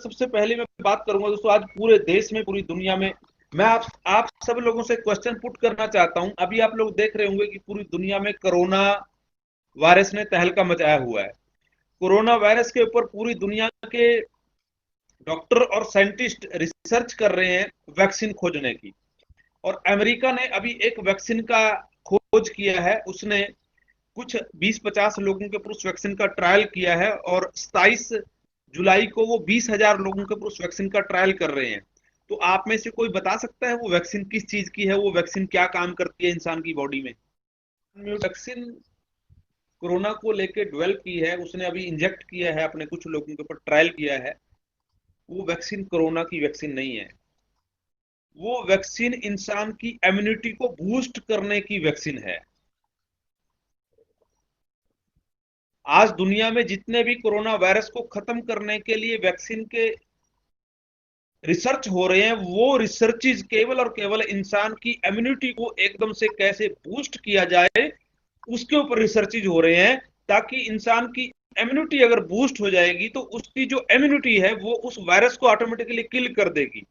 सबसे पहले मैं बात करूंगा दोस्तों, आज पूरे देश में, पूरी दुनिया में मैं आप सब लोगों से क्वेश्चन पुट करना चाहता हूं। अभी आप लोग देख रहे होंगे कि पूरी दुनिया में कोरोना वायरस ने तहलका मचाया हुआ है। कोरोना वायरस के ऊपर पूरी दुनिया के डॉक्टर और साइंटिस्ट रिसर्च कर रहे हैं वैक्सीन खोजने की। और अमेरिका ने अभी एक वैक्सीन का खोज किया है। उसने कुछ 20-50 लोगों के ऊपर उस वैक्सीन का ट्रायल किया है और 27 जुलाई को वो 20,000 लोगों के ऊपर उस वैक्सीन का ट्रायल कर रहे हैं। तो आप में से कोई बता सकता है वो वैक्सीन किस चीज की है, वो वैक्सीन क्या काम करती है इंसान की बॉडी में? वैक्सीन कोरोना को लेके डेवलप की है, उसने अभी इंजेक्ट किया है, अपने कुछ लोगों के ऊपर ट्रायल किया है। वो वैक्सीन कोरोना की वैक्सीन नहीं है। वो वैक्सीन इंसान की इम्यूनिटी को बूस्ट करने की वैक्सीन है। आज दुनिया में जितने भी कोरोना वायरस को खत्म करने के लिए वैक्सीन के रिसर्च हो रहे हैं, वो रिसर्चेज केवल और केवल इंसान की इम्यूनिटी को एकदम से कैसे बूस्ट किया जाए, उसके ऊपर रिसर्चेज हो रहे हैं। ताकि इंसान की इम्यूनिटी अगर बूस्ट हो जाएगी तो उसकी जो इम्यूनिटी है वो उस वायरस को ऑटोमेटिकली किल कर देगी,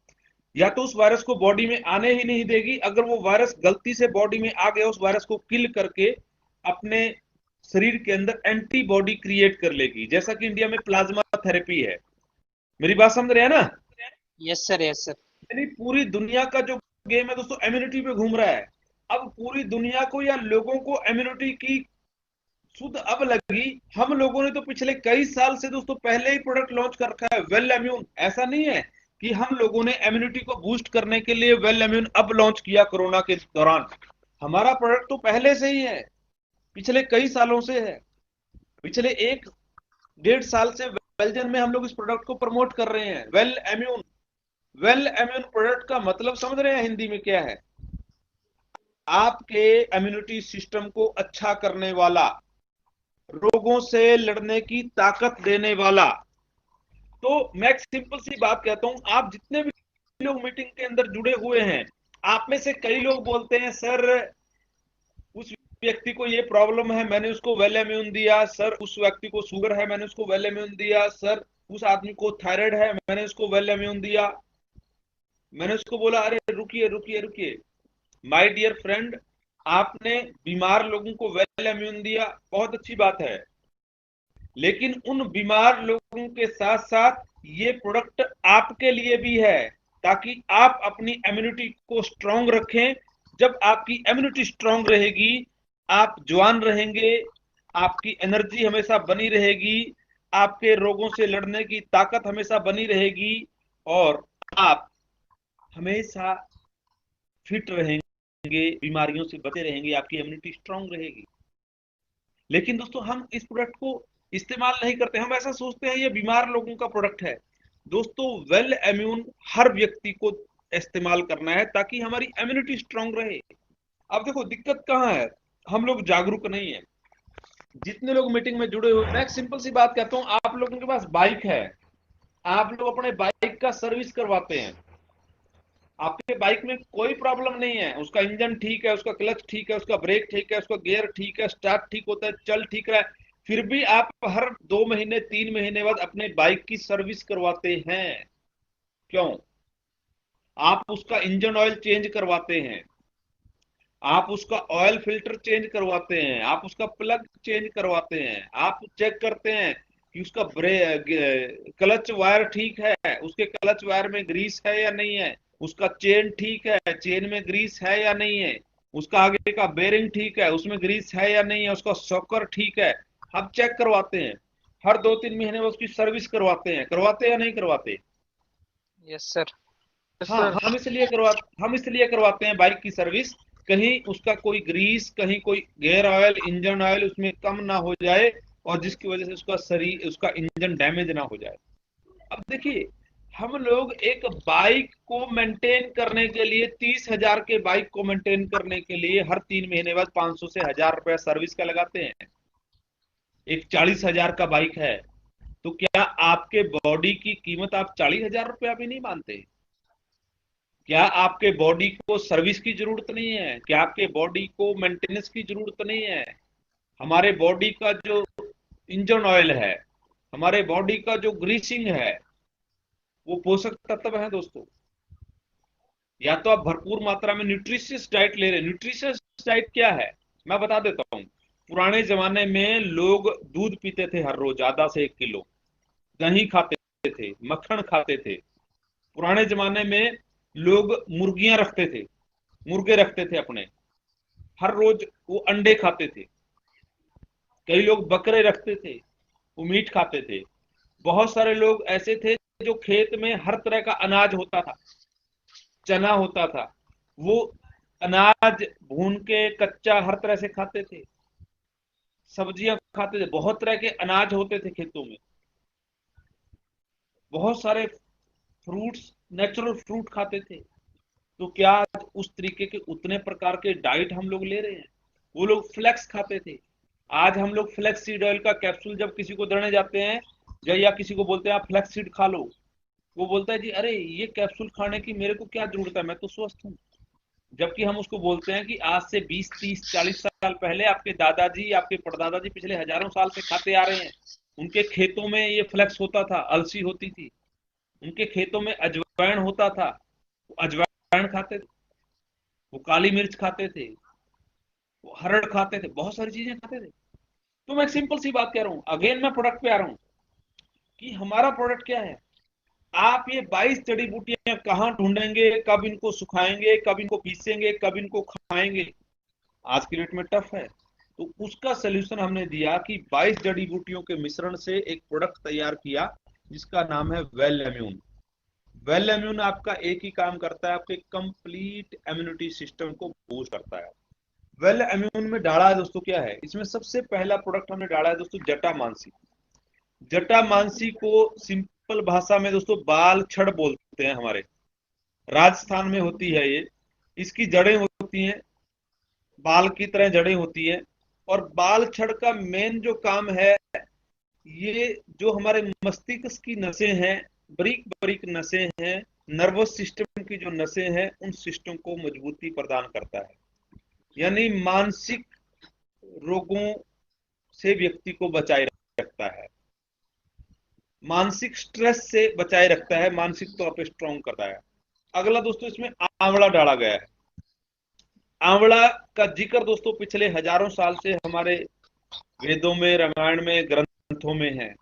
या तो उस वायरस को बॉडी में आने ही नहीं देगी। अगर वो वायरस गलती से बॉडी में आ गया, उस वायरस को किल करके अपने शरीर के अंदर एंटीबॉडी क्रिएट कर लेगी, जैसा कि इंडिया में प्लाज्मा थेरेपी है। मेरी बात समझ रहे हैं ना? Yes sir, yes sir. यानी पूरी दुनिया का जो गेम है दोस्तों, इम्यूनिटी पे घूम रहा है। अब पूरी दुनिया को या लोगों को इम्यूनिटी की शुद्ध अब लगी। हम लोगों ने तो पिछले कई साल से दोस्तों पहले ही प्रोडक्ट लॉन्च कर रखा है, वेल इम्यून। ऐसा नहीं है कि हम लोगों ने इम्यूनिटी को बूस्ट करने के लिए वेल इम्यून अब लॉन्च किया कोरोना के दौरान। हमारा प्रोडक्ट तो पहले से ही है, पिछले कई सालों से है। पिछले 1-1.5 साल से वेलजन में हम लोग इस प्रोडक्ट को प्रमोट कर रहे हैं, well immune. Well immune product का मतलब समझ रहे हैं हिंदी में क्या है? आपके इम्यूनिटी सिस्टम को अच्छा करने वाला, रोगों से लड़ने की ताकत देने वाला। तो मैं एक सिंपल सी बात कहता हूं, आप जितने भी लोग मीटिंग के अंदर जुड़े हुए हैं, आप में से कई लोग बोलते हैं सर उस व्यक्ति को ये प्रॉब्लम है, मैंने उसको वेल इम्यून दिया। सर उस व्यक्ति को शुगर है, मैंने उसको वेल इम्यून दिया। सर उस आदमी को थायराइड है, मैंने उसको वेल इम्यून दिया। मैंने उसको बोला अरे रुकिए रुकिए रुकिए, माय डियर फ्रेंड, आपने बीमार लोगों को वेल इम्यून दिया, बहुत अच्छी बात है। लेकिन उन बीमार लोगों के साथ साथ ये प्रोडक्ट आपके लिए भी है, ताकि आप अपनी इम्यूनिटी को स्ट्रांग रखें। जब आपकी इम्यूनिटी स्ट्रांग रहेगी, आप जवान रहेंगे, आपकी एनर्जी हमेशा बनी रहेगी, आपके रोगों से लड़ने की ताकत हमेशा बनी रहेगी, और आप हमेशा फिट रहेंगे, बीमारियों से बचे रहेंगे, आपकी इम्यूनिटी स्ट्रांग रहेगी। लेकिन दोस्तों हम इस प्रोडक्ट को इस्तेमाल नहीं करते, हम ऐसा सोचते हैं ये बीमार लोगों का प्रोडक्ट है। दोस्तों वेल इम्यून हर व्यक्ति को इस्तेमाल करना है ताकि हमारी इम्यूनिटी स्ट्रांग रहे। अब देखो दिक्कत कहाँ है, हम लोग जागरूक नहीं है। जितने लोग मीटिंग में जुड़े हुए, मैं एक सिंपल सी बात कहता हूँ, आप लोगों के पास बाइक है, आप लोग अपने बाइक का सर्विस करवाते हैं। आपके बाइक में कोई प्रॉब्लम नहीं है, उसका इंजन ठीक है, उसका क्लच ठीक है, उसका ब्रेक ठीक है, उसका गियर ठीक है, स्टार्ट ठीक होता है, चल ठीक रहा है। फिर भी आप हर 2 महीने 3 महीने बाद अपने बाइक की सर्विस करवाते हैं। क्यों? आप उसका इंजन ऑयल चेंज करवाते हैं, आप उसका ऑयल फिल्टर चेंज करवाते हैं, आप उसका प्लग चेंज करवाते हैं, आप चेक करते हैं कि उसका क्लच वायर ठीक है, उसके क्लच वायर में ग्रीस है या नहीं है, उसका चेन ठीक है, चेन में ग्रीस है या नहीं है, उसका आगे का बेरिंग ठीक है, उसमें ग्रीस है या नहीं है, उसका शॉकर ठीक है। आप चेक करवाते हैं, हर 2-3 महीने में उसकी सर्विस करवाते हैं या नहीं करवाते? Yes sir. हाँ, हम इसलिए करवाते हैं बाइक की सर्विस, कहीं उसका कोई ग्रीस, कहीं कोई गियर ऑयल, इंजन ऑयल उसमें कम ना हो जाए, और जिसकी वजह से उसका शरीर, उसका इंजन डैमेज ना हो जाए। अब देखिए, हम लोग एक बाइक को मेंटेन करने के लिए, 30,000 के बाइक को मेंटेन करने के लिए हर 3 महीने बाद 500 से 1,000 रुपया सर्विस का लगाते हैं। एक 40,000 का बाइक है, तो क्या आपके बॉडी की कीमत आप 40,000 रुपया भी नहीं मानते? क्या आपके बॉडी को सर्विस की जरूरत नहीं है? क्या आपके बॉडी को मेंटेनेंस की जरूरत नहीं है? हमारे बॉडी का जो इंजन ऑयल है, हमारे बॉडी का जो ग्रीसिंग है, वो पोषक तत्व हैं दोस्तों। या तो आप भरपूर मात्रा में न्यूट्रिशियस डाइट ले रहे हैं। न्यूट्रिशियस डाइट क्या है, मैं बता देता हूँ। पुराने जमाने में लोग दूध पीते थे हर रोज आधा से 1 किलो, दही खाते थे, मक्खन खाते थे। पुराने जमाने में लोग मुर्गियां रखते थे, मुर्गे रखते थे अपने, हर रोज वो अंडे खाते थे। कई लोग बकरे रखते थे, वो मीट खाते थे। बहुत सारे लोग ऐसे थे जो खेत में हर तरह का अनाज होता था, चना होता था, वो अनाज भून के कच्चा हर तरह से खाते थे, सब्जियां खाते थे। बहुत तरह के अनाज होते थे खेतों में। बहुत सारे फ्रूट्स, नेचुरल फ्रूट खाते थे। तो क्या आज उस तरीके के उतने प्रकार के डाइट हम लोग ले रहे हैं? वो लोग फ्लेक्स खाते थे। आज हम लोग फ्लेक्स सीड ऑयल का कैप्सूल जब किसी को देने जाते हैं, या किसी को बोलते हैं आप फ्लेक्स सीड खा लो, वो बोलता है जी अरे ये कैप्सूल खाने की मेरे को क्या जरूरत है, मैं तो स्वस्थ हूँ। जबकि हम उसको बोलते हैं कि आज से 20 30 40 साल पहले आपके दादाजी, आपके परदादाजी पिछले हजारों साल से खाते आ रहे हैं। उनके खेतों में ये फ्लेक्स होता था, अलसी होती थी, उनके खेतों में अजवाइन होता था, वो अजवाइन खाते थे, वो काली मिर्च खाते थे, वो हरड़ खाते थे, बहुत सारी चीजें खाते थे। तो मैं एक सिंपल सी बात कह रहा हूं, अगेन मैं प्रोडक्ट पे आ रहा हूं कि हमारा प्रोडक्ट क्या है। आप ये 22 जड़ी बूटियां कहाँ ढूंढेंगे, कब इनको सुखाएंगे, कब इनको पीसेंगे, कब इनको खाएंगे? आज की डेट में टफ है। तो उसका सोल्यूशन हमने दिया कि 22 जड़ी बूटियों के मिश्रण से एक प्रोडक्ट तैयार किया जिसका नाम है वेल इम्यून। वेल इम्यून आपका एक ही काम करता है, आपके कंप्लीट इम्यूनिटी सिस्टम को बूस्ट करता है। वेल इम्यून में डाला है दोस्तों क्या है, इसमें सबसे पहला प्रोडक्ट हमने डाला है दोस्तों जटा मानसी। जटा मानसी को सिंपल भाषा में दोस्तों बाल छड़ बोलते हैं। हमारे राजस्थान में होती है ये। इसकी जड़ें होती हैं, बाल की तरह जड़ें होती हैं। और बाल छड़ का मेन जो काम है, ये जो हमारे मस्तिष्क की नसें हैं, बारीक बारीक नसें हैं, नर्वस सिस्टम की जो नसें हैं, उन सिस्टम को मजबूती प्रदान करता है। यानी मानसिक रोगों से व्यक्ति को बचाए रखता है, मानसिक स्ट्रेस से बचाए रखता है, मानसिक तौर पर स्ट्रांग करता है। अगला दोस्तों इसमें आंवला डाला गया है। आंवला का जिक्र दोस्तों पिछले हजारों साल से हमारे वेदों में, रामायण में, ग्रंथों में है।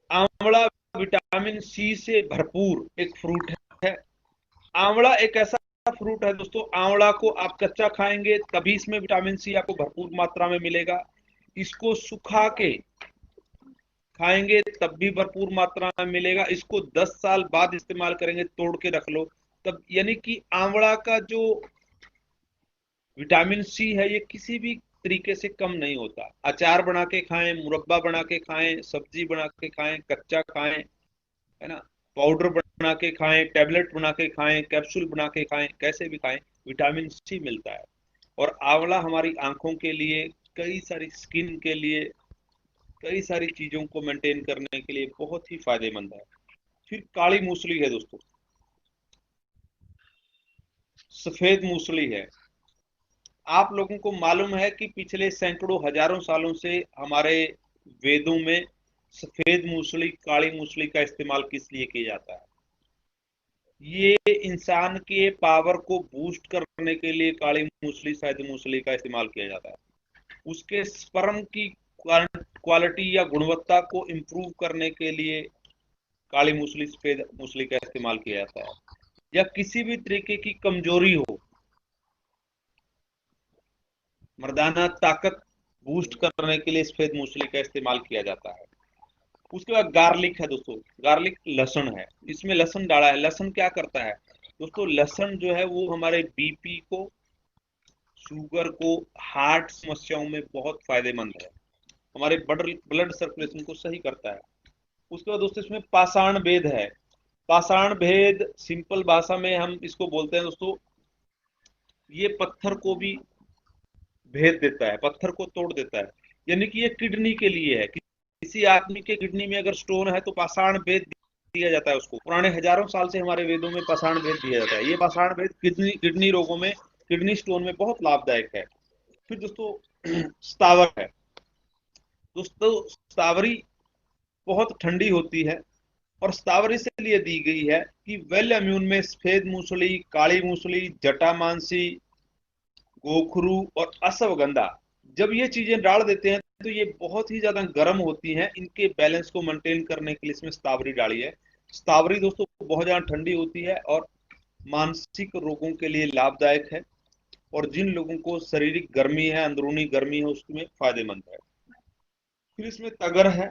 आंवला विटामिन सी से भरपूर एक फ्रूट है। आंवला एक ऐसा फ्रूट है दोस्तों, आंवला को आप कच्चा खाएंगे तभी इसमें विटामिन सी आपको भरपूर मात्रा में मिलेगा। इसको सुखा के खाएंगे तब भी भरपूर मात्रा में मिलेगा। इसको 10 साल बाद इस्तेमाल करेंगे, तोड़ के रख लो तब। यानी कि आंवला का जो विटामिन सी है ये किसी भी तरीके से कम नहीं होता। अचार बना के खाएं, मुरब्बा बना के खाएं, सब्जी बना के खाएं, कच्चा खाएं, है ना, पाउडर बना के खाएं, टैबलेट बना के खाएं, कैप्सूल बना के खाएं, कैसे भी खाएं, विटामिन सी मिलता है। और आंवला हमारी आंखों के लिए, कई सारी स्किन के लिए, कई सारी चीजों को मेंटेन करने के लिए बहुत ही फायदेमंद है। फिर काली मूसली है दोस्तों, सफेद मूसली है। आप लोगों को मालूम है कि पिछले सैकड़ों हजारों सालों से हमारे वेदों में सफेद मूसली, काली मूसली का इस्तेमाल किस लिए किया जाता है? ये इंसान के पावर को बूस्ट करने के लिए काली मूसली, सफेद मूसली का इस्तेमाल किया जाता है। उसके स्पर्म की क्वालिटी या गुणवत्ता को इंप्रूव करने के लिए काली मूसली, सफेद मूसली का इस्तेमाल किया जाता है। या किसी भी तरीके की कमजोरी हो, मर्दाना ताकत बूस्ट करने के लिए सफेद मूसली का इस्तेमाल किया जाता है। उसके बाद गार्लिक है दोस्तों, गार्लिक लहसुन है। इसमें लहसुन डाला है। लहसुन क्या करता है दोस्तों? लहसुन जो है वो हमारे बीपी को, शुगर को, हार्ट समस्याओं में बहुत फायदेमंद है। हमारे ब्लड सर्कुलेशन को सही करता है। उसके बाद दोस्तों इसमें पाषाण भेद है। पाषाण भेद सिंपल भाषा में हम इसको बोलते हैं दोस्तों, ये पत्थर को भी भेद देता है, पत्थर को तोड़ देता है। यानी कि ये किडनी के लिए है। किसी आदमी के किडनी में अगर स्टोन है तो पाषाण भेद दिया जाता है उसको। पुराने हजारों साल से हमारे वेदों में पाषाण भेद दिया जाता है। ये पाषाण भेद किडनी किडनी रोगों में, किडनी स्टोन में बहुत लाभदायक है। फिर दोस्तों स्तावर है। दोस्तों स्तावरी बहुत ठंडी होती है, और शतावरी से लिए दी गई है कि वेल इम्यून में सफेद मूसली, काली मूसली, जटामांसी, गोखरू और अश्वगंधा, जब ये चीजें डाल देते हैं तो ये बहुत ही ज्यादा गर्म होती हैं। इनके बैलेंस को मेंटेन करने के लिए इसमें शतावरी डाली है। शतावरी दोस्तों बहुत ज्यादा ठंडी होती है और मानसिक रोगों के लिए लाभदायक है, और जिन लोगों को शारीरिक गर्मी है, अंदरूनी गर्मी है, उसमें फायदेमंद है। फिर इसमें तगर है,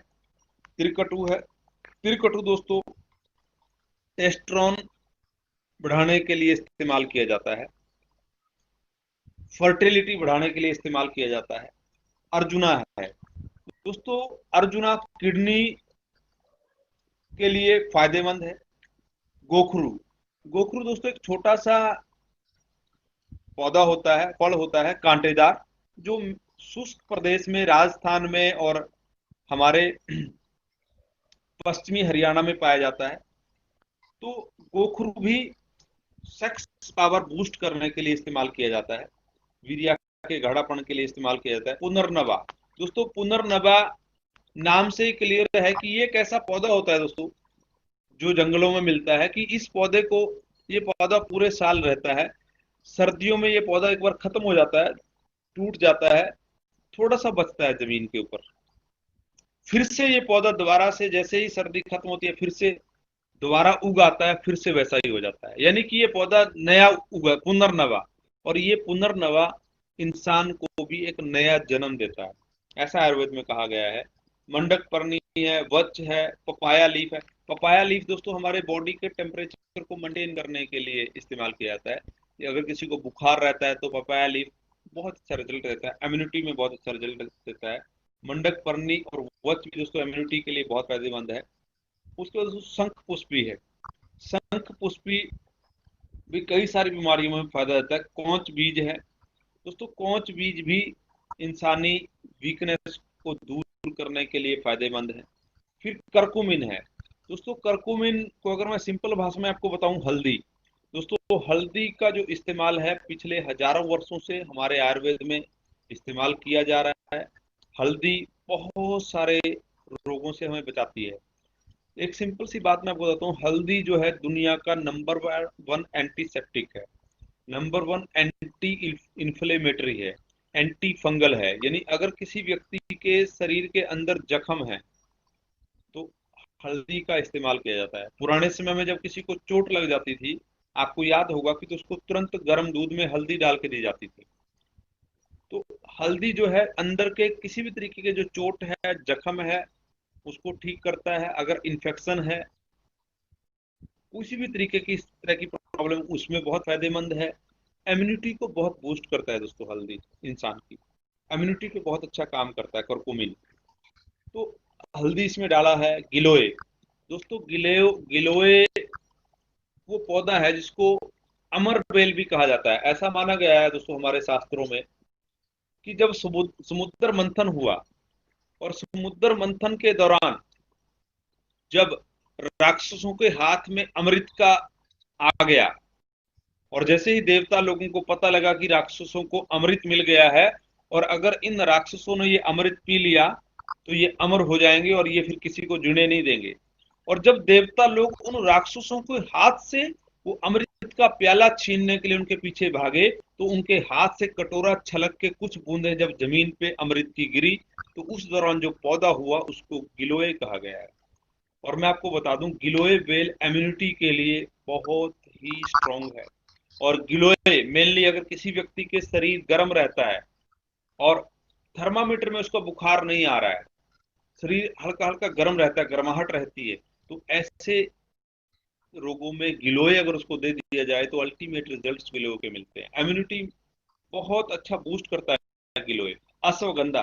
त्रिकटु है। त्रिकटु दोस्तों टेस्टोस्टेरोन बढ़ाने के लिए इस्तेमाल किया जाता है, फर्टिलिटी बढ़ाने के लिए इस्तेमाल किया जाता है। अर्जुना है दोस्तों, अर्जुना किडनी के लिए फायदेमंद है। गोखरू, गोखरू दोस्तों एक छोटा सा पौधा होता है, फल होता है कांटेदार, जो शुष्क प्रदेश में, राजस्थान में और हमारे पश्चिमी हरियाणा में पाया जाता है। तो गोखरू भी सेक्स पावर बूस्ट करने के लिए इस्तेमाल किया जाता है, वीर्य के गाढ़ापन के लिए इस्तेमाल किया जाता है। पुनर्नवा दोस्तों, पुनर्नवा नाम से ही क्लियर है कि ये एक ऐसा पौधा होता है दोस्तों जो जंगलों में मिलता है, कि इस पौधे को, ये पौधा पूरे साल रहता है। सर्दियों में ये पौधा एक बार खत्म हो जाता है, टूट जाता है, थोड़ा सा बचता है जमीन के ऊपर, फिर से ये पौधा दोबारा से, जैसे ही सर्दी खत्म होती है, फिर से दोबारा उग आता है, फिर से वैसा ही हो जाता है। यानी कि ये पौधा नया उगा, पुनर्नवा। और ये पुनर्नवा इंसान को भी एक नया जन्म देता है, ऐसा आयुर्वेद में कहा गया है। मंडक पर्णी है, वच है, पपाया लीफ है। पपाया लीफ दोस्तों हमारे बॉडी के टेम्परेचर को मेंटेन करने के लिए इस्तेमाल किया जाता है। कि अगर किसी को बुखार रहता है तो पपाया लीफ बहुत अच्छा रिजल्ट देता है, इम्यूनिटी में बहुत अच्छा रिजल्ट देता है। मंडक पर्णी और वच भी दोस्तों इम्यूनिटी के लिए बहुत फायदेमंद है। उसके बाद दोस्तों शंख पुष्पी है। शंख पुष्पी भी कई सारी बीमारियों में फायदा देता है। कौच बीज है दोस्तों, कौच बीज भी इंसानी वीकनेस को दूर करने के लिए फायदेमंद है। फिर करकुमिन है दोस्तों, करकुमिन को अगर मैं सिंपल भाषा में आपको बताऊं, हल्दी दोस्तों, तो हल्दी का जो इस्तेमाल है पिछले हजारों वर्षों से हमारे आयुर्वेद में इस्तेमाल किया जा रहा है। हल्दी बहुत सारे रोगों से हमें बचाती है। एक सिंपल सी बात मैं आपको बताता हूँ, हल्दी जो है दुनिया का नंबर वन एंटीसेप्टिक है, नंबर वन एंटी इन्फ्लेमेटरी है, एंटी फंगल है। यानी अगर किसी व्यक्ति के शरीर के अंदर जख्म है तो हल्दी का इस्तेमाल किया जाता है। पुराने समय में जब किसी को चोट लग जाती थी, आपको याद होगा कि तो उसको तुरंत गर्म दूध में हल्दी डाल के दी जाती थी। तो हल्दी जो है अंदर के किसी भी तरीके के जो चोट है, जख्म है, उसको ठीक करता है। अगर इन्फेक्शन है, किसी भी तरीके की इस तरह की प्रॉब्लम, उसमें बहुत फायदेमंद है। इम्यूनिटी को बहुत बूस्ट करता है दोस्तों हल्दी, इंसान की इम्यूनिटी पे बहुत अच्छा काम करता है करकुमिन। तो हल्दी इसमें डाला है। गिलोय दोस्तों, गिलोय वो पौधा है जिसको अमर बेल भी कहा जाता है। ऐसा माना गया है दोस्तों हमारे शास्त्रों में कि जब समुद्र मंथन हुआ, और समुद्र मंथन के दौरान जब राक्षसों के हाथ में अमृत का आ गया, और जैसे ही देवता लोगों को पता लगा कि राक्षसों को अमृत मिल गया है, और अगर इन राक्षसों ने ये अमृत पी लिया तो ये अमर हो जाएंगे और ये फिर किसी को जीने नहीं देंगे। और जब देवता लोग उन राक्षसों के हाथ से वो अमृत का प्याला छीनने के लिए उनके पीछे भागे, तो उनके हाथ से कटोरा छलक के कुछ बूंदें जब जमीन पे अमृत की गिरी, तो उस दौरान जो पौधा हुआ उसको गिलोय कहा गया है। और मैं आपको बता दूं, गिलोय बेल इम्यूनिटी के लिए बहुत ही स्ट्रांग है। और गिलोय मेनली अगर किसी व्यक्ति के शरीर गर्म रहता है और थर्मामीटर में उसका बुखार नहीं आ रहा है, शरीर हल्का हल्का गर्म रहता है, गर्माहट रहती है, तो ऐसे रोगों में गिलोय अगर उसको दे दिया जाए तो अल्टीमेट रिजल्ट्स गिलोय के मिलते हैं। इम्यूनिटी बहुत अच्छा बूस्ट करता है गिलोय। अश्वगंधा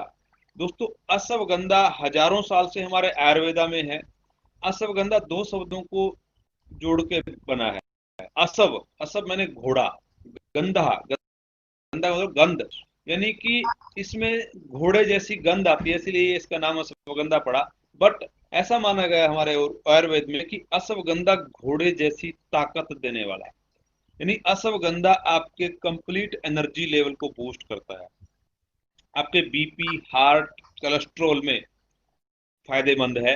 दोस्तों, अश्वगंधा हजारों साल से हमारे आयुर्वेदा में है। अश्वगंधा दो शब्दों को जोड़ के बना है। असव, असव मैंने घोड़ा, गंधा, गंधा मतलब गंध, यानी कि इसमें घोड़े जैसी गंध आती है, इसलिए इसका नाम अश्वगंधा पड़ा। बट ऐसा माना गया है हमारे आयुर्वेद में कि अश्वगंधा घोड़े जैसी ताकत देने वाला है। यानी अश्वगंधा आपके कंप्लीट एनर्जी लेवल को बूस्ट करता है, आपके बीपी, हार्ट, कोलेस्ट्रॉल में फायदेमंद है।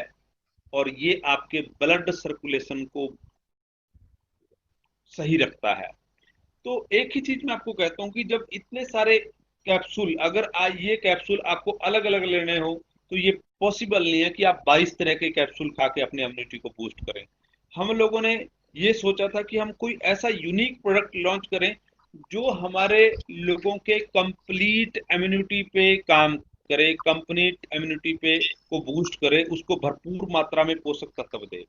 और ये आपके ब्लड सर्कुलेशन को सही रखता है। तो एक ही चीज मैं आपको कहता हूँ कि जब इतने सारे कैप्सूल, अगर ये कैप्सूल आपको अलग अलग लेने हो तो ये पॉसिबल नहीं है कि आप 22 तरह के कैप्सूल खा के अपनी इम्यूनिटी को बूस्ट करें। हम लोगों ने ये सोचा था कि हम कोई ऐसा यूनिक प्रोडक्ट लॉन्च करें जो हमारे लोगों के कंप्लीट इम्यूनिटी पे काम करे, कंप्लीट इम्यूनिटी पे को बूस्ट करे, उसको भरपूर मात्रा में पोषक तत्व दे।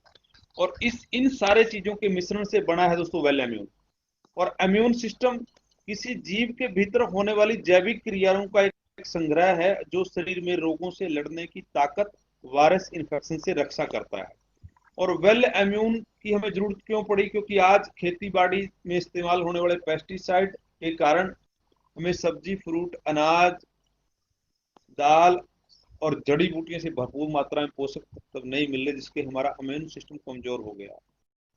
और इस इन सारे चीजों के मिश्रण से बना है दोस्तों वेल इम्यून। और इम्यून सिस्टम किसी जीव के भीतर होने वाली जैविक क्रियाओं का एक संग्रह है जो शरीर में रोगों से लड़ने की ताकत, वायरस इन्फेक्शन से रक्षा करता है। और वेल इम्यून की हमें जरूरत क्यों पड़ी? क्योंकि आज खेती बाड़ी में इस्तेमाल होने वाले पेस्टिसाइड के कारण हमें सब्जी, फ्रूट, अनाज, दाल और जड़ी बूटियों से भरपूर मात्रा में पोषक तत्व नहीं मिल रहे, जिसके हमारा इम्यून सिस्टम कमजोर हो गया।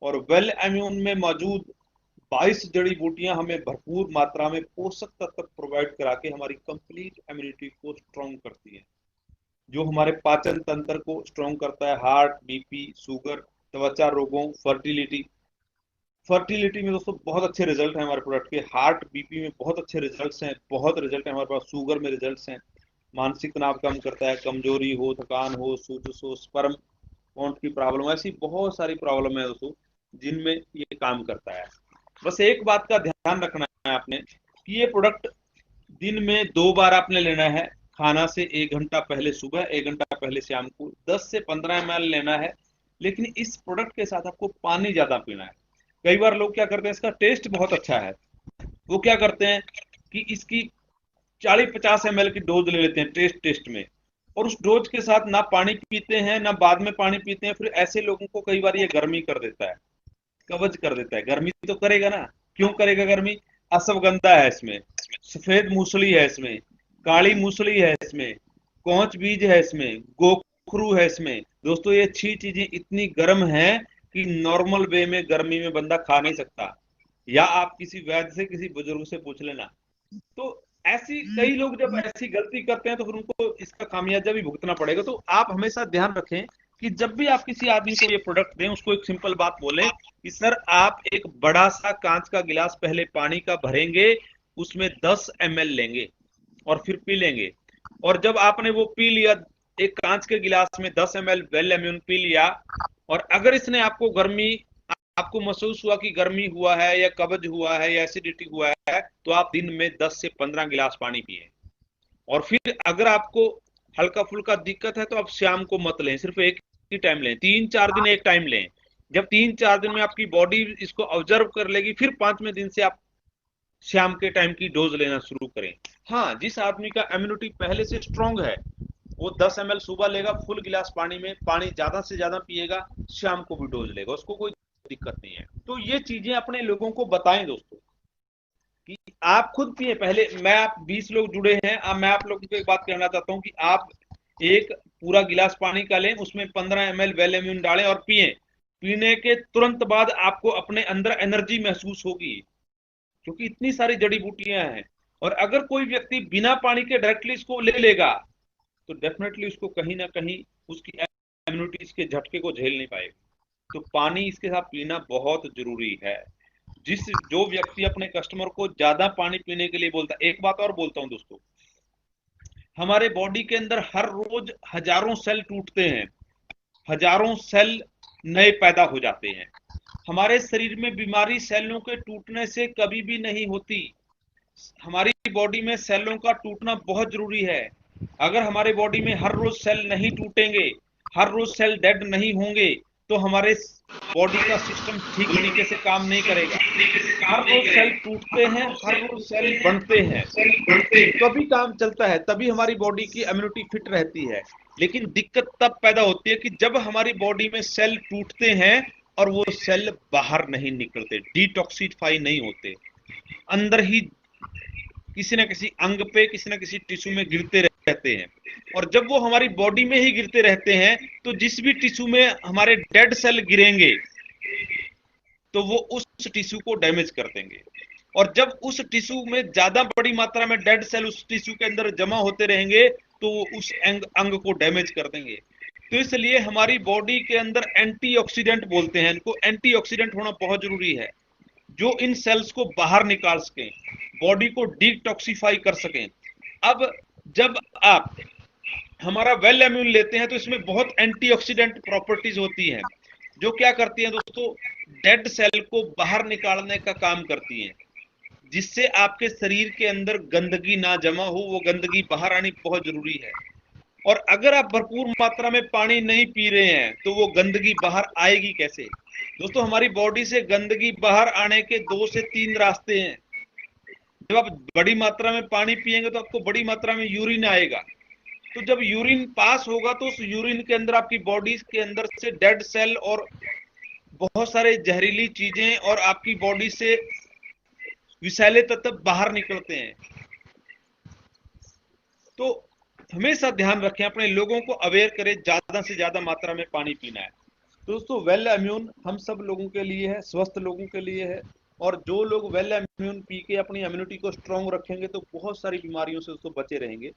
और वेल इम्यून में मौजूद 22 जड़ी बूटियां हमें भरपूर मात्रा में पोषक तत्व प्रोवाइड करा के हमारी कंप्लीट इम्यूनिटी को स्ट्रॉन्ग करती है, जो हमारे पाचन तंत्र को स्ट्रॉन्ग करता है, हार्ट, बीपी, शुगर, त्वचा रोगों, फर्टिलिटी। फर्टिलिटी में दोस्तों बहुत अच्छे रिजल्ट हैं हमारे प्रोडक्ट के, हार्ट बीपी में बहुत अच्छे रिजल्ट्स हैं, बहुत रिजल्ट है हमारे पास, शुगर में रिजल्ट्स हैं, मानसिक तनाव कम करता है, कमजोरी हो, थकान हो, सूजश हो, स्पर्म काउंट की प्रॉब्लम, ऐसी बहुत सारी प्रॉब्लम है दोस्तों जिनमें ये काम करता है। बस एक बात का ध्यान रखना है आपने कि ये प्रोडक्ट दिन में 2 बार आपने लेना है। खाना से 1 घंटा पहले सुबह, 1 घंटा पहले शाम को 10 से 15 ml लेना है। लेकिन इस प्रोडक्ट के साथ आपको पानी ज्यादा पीना है। कई बार लोग क्या करते हैं, इसका टेस्ट बहुत अच्छा है, वो क्या करते हैं कि इसकी 40-50 ml की डोज ले लेते हैं टेस्ट टेस्ट में, और उस डोज के साथ ना पानी पीते हैं ना बाद में पानी पीते हैं। फिर ऐसे लोगों को कई बार ये गर्मी कर देता है, कब्ज कर देता है। गर्मी तो करेगा ना, क्यों करेगा गर्मी? अश्वगंधा है इसमें, सफेद मूसली है इसमें, काली मूसली है इसमें, कौच बीज है इसमें, गोखरू है इसमें। दोस्तों ये 6 चीजें इतनी गर्म हैं कि नॉर्मल वे में गर्मी में बंदा खा नहीं सकता, या आप किसी वैद्य से, किसी बुजुर्ग से पूछ लेना। तो ऐसी कई लोग जब ऐसी गलती करते हैं तो फिर उनको इसका खामियाजा भी भुगतना पड़ेगा। तो आप हमेशा ध्यान रखें कि जब भी आप किसी आदमी को ये प्रोडक्ट दें, उसको एक सिंपल बात बोलें कि सर आप एक बड़ा सा कांच का गिलास पहले पानी का भरेंगे, उसमें 10 ml लेंगे और फिर पी लेंगे। और जब आपने वो पी लिया, एक कांच के गिलास में 10 ml वेल इम्यून पी लिया, और अगर इसने आपको गर्मी, आपको महसूस हुआ कि गर्मी हुआ है या कब्ज हुआ है या एसिडिटी हुआ है, तो आप दिन में 10 से 15 गिलास पानी पिए। और फिर अगर आपको हल्का फुल्का दिक्कत है तो आप शाम को मत लें, सिर्फ एक ही टाइम लें, 3-4 दिन एक टाइम लें। जब 3-4 दिन में आपकी बॉडी इसको ऑब्जर्व कर लेगी, फिर 5वें दिन से आप शाम के टाइम की डोज लेना शुरू करें। हाँ, जिस आदमी का इम्यूनिटी पहले से स्ट्रांग है वो 10 ml सुबह लेगा फुल गिलास पानी में, पानी ज्यादा से ज्यादा पिएगा, शाम को भी डोज लेगा, उसको कोई दिक्कत नहीं है। तो ये चीजें अपने लोगों को बताएं दोस्तों कि आप खुद पिए पहले। मैं आप 20 लोग जुड़े हैं, अब मैं आप लोगों को एक बात कहना चाहता हूं कि आप एक पूरा गिलास पानी का लें, उसमें 15 ml वेल इम्यून डालें और पिए। पीने के तुरंत बाद आपको अपने अंदर एनर्जी महसूस होगी, क्योंकि इतनी सारी जड़ी बूटियां हैं। और अगर कोई व्यक्ति बिना पानी के डायरेक्टली इसको ले लेगा तो डेफिनेटली उसको कहीं ना कहीं उसकी इम्यूनिटी के झटके को झेल नहीं पाएगा। तो पानी इसके साथ पीना बहुत जरूरी है। जो व्यक्ति अपने कस्टमर को ज्यादा पानी पीने के लिए बोलता है, एक बात और बोलता हूं दोस्तों, हमारे बॉडी के अंदर हर रोज हजारों सेल टूटते हैं, हजारों सेल नए पैदा हो जाते हैं। हमारे शरीर में बीमारी सेलों के टूटने से कभी भी नहीं होती। हमारी बॉडी में सेलों का टूटना बहुत जरूरी है। अगर हमारे बॉडी में हर रोज सेल नहीं टूटेंगे, हर रोज सेल डेड नहीं होंगे, तो हमारे बॉडी का सिस्टम ठीक तरीके से काम नहीं करेगा। हर रोज सेल टूटते हैं, हर रोज सेल बनते हैं, तभी काम चलता है, तभी हमारी बॉडी की इम्यूनिटी फिट रहती है। लेकिन दिक्कत तब पैदा होती है कि जब हमारी बॉडी में सेल टूटते हैं और वो सेल बाहर नहीं निकलते, डिटॉक्सिफाई नहीं होते, अंदर ही किसी ना किसी अंग पे, किसी ना किसी टिश्यू में गिरते रहते हैं। और जब वो हमारी बॉडी में ही गिरते रहते हैं तो जिस भी टिश्यू में हमारे डेड सेल गिरेंगे तो वो उस टिश्यू को डैमेज कर देंगे। और जब उस टिश्यू में ज्यादा बड़ी मात्रा में डेड सेल उस टिश्यू के अंदर जमा होते रहेंगे तो वो उस अंग को डैमेज कर देंगे। तो इसलिए हमारी बॉडी के अंदर एंटीऑक्सीडेंट बोलते हैं इनको, एंटीऑक्सीडेंट होना बहुत जरूरी है, जो इन सेल्स को बाहर निकाल सकें, बॉडी को डिटॉक्सिफाई कर सकें। अब जब आप हमारा वेल इम्यून लेते हैं तो इसमें बहुत एंटीऑक्सीडेंट प्रॉपर्टीज होती हैं, जो क्या करती हैं दोस्तों, डेड सेल को बाहर निकालने का काम करती हैं, जिससे आपके शरीर के अंदर गंदगी ना जमा हो, वो गंदगी बाहर आनी बहुत जरूरी है। और अगर आप भरपूर मात्रा में पानी नहीं पी रहे हैं तो वो गंदगी बाहर आएगी कैसे? दोस्तों हमारी बॉडी से गंदगी बाहर आने के 2 से 3 रास्ते हैं। जब आप बड़ी मात्रा में पानी पिएंगे तो आपको बड़ी मात्रा में यूरिन आएगा, तो जब यूरिन पास होगा तो उस यूरिन के अंदर आपकी बॉडी के अंदर से डेड सेल और बहुत सारे जहरीली चीजें और आपकी बॉडी से विषैले तत्व बाहर निकलते हैं। तो हमेशा ध्यान रखें, अपने लोगों को अवेयर करें, ज्यादा से ज्यादा मात्रा में पानी पीना है। तो दोस्तों वेल इम्यून हम सब लोगों के लिए है, स्वस्थ लोगों के लिए है, और जो लोग वेल इम्यून पी के अपनी इम्यूनिटी को स्ट्रांग रखेंगे तो बहुत सारी बीमारियों से दोस्तों बचे रहेंगे।